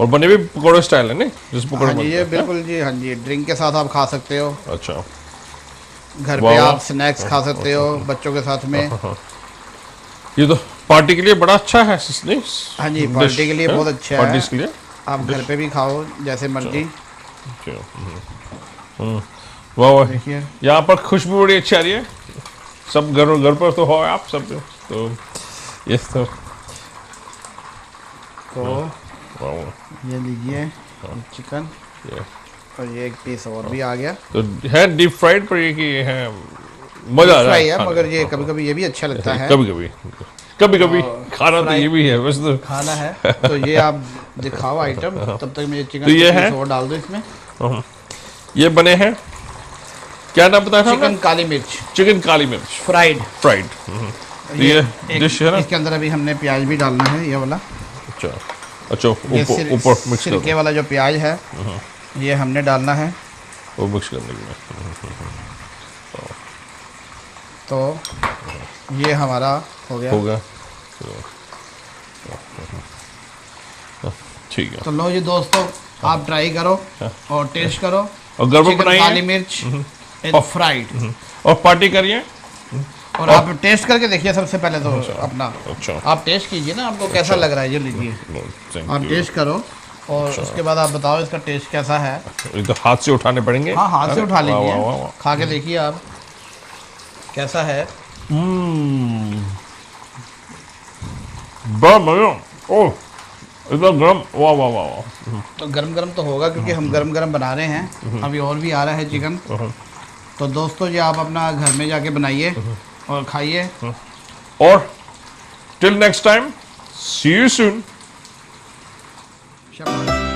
और बने भी पकौड़े स्टाइल है नहीं, जैसे पकौड़े हाँ जी, बनते ये हैं। बिल्कुल जी, हाँ जी, ड्रिंक के साथ आप खा सकते हो। अच्छा, घर वाह पे वाह। आप स्नैक्स खा सकते हो बच्चों के साथ में। ये तो पार्टी के लिए बड़ा अच्छा है नहीं? हाँ जी, डिश पार्टी के लिए है, बहुत अच्छा पार्टीज है। के लिए आप घर डिश। पे भी खाओ जैसे मर्जी। अच्छा, वाह वाह। देखिए, यहाँ पर खुशबू बड़ी अच्छी आ रही है। सब घर घर पर तो हो आप सब, तो ये तो तो वाह वाह। ये लीजिए चिकन, ये और ये एक पीस और भी आ गया। तो है डीप फ्राइड, पर ये कि ये है मजा डीप आ रहा है फ्राई है, खाने मगर में। ये हाँ, कभी कभी ये भी अच्छा लगता हाँ। है। कभी कभी, कभी कभी और खाना तो फ्राई ये भी है वैसे तो। खाना है तो ये आप दिखाओ आइटम, तब तक मैं तो चिकन ये के है, पीस और डाल दूँ इसमें। ये बने हैं, क्या नाम बताया था आपने? चिकन काली मिर्च चिकन काली मिर्च फ्राइड। फ्राइड। तो ये डिश है ना? इसके अंदर अभी हमने प्याज भी डालना है, ये वाला। अच्छा अच्छा, ये ऊपर ऊपर मिक्स कर सिरके दो, वाला जो प्याज है, ये हमने डालना है। वो मिक्स करने के लिए तो ये हमारा हो गया। होगा। ठीक है। तो लो जी दोस्तों, आप ट्राई करो और टेस्ट करो। और घर में चिकन बनाइए काली मिर्च इन फ्राइड। और पार्टी करिए। और आप टेस्ट करके देखिए सबसे पहले तो अपना। अच्छा, आप टेस्ट कीजिए ना, आपको कैसा लग रहा है, ये लीजिए थैंक आप यू। टेस्ट करो, और उसके बाद आप बताओ इसका टेस्ट कैसा है। ये तो हाथ से उठाने पड़ेंगे। हाँ, हाथ से उठा वाह, वाह, वाह, लीजिए, वाह। खा के देखिए आप कैसा है। बड़ा मजा। ओह, इतना गरम, वाह वाह वाह वाह। तो गरम गरम तो होगा, क्योंकि हम गरम गरम बना रहे हैं। अभी और भी आ रहा है चिकन। तो दोस्तों, ये आप अपना घर में जाके बनाइए और खाइए। और till next time, see you soon. शाबाश।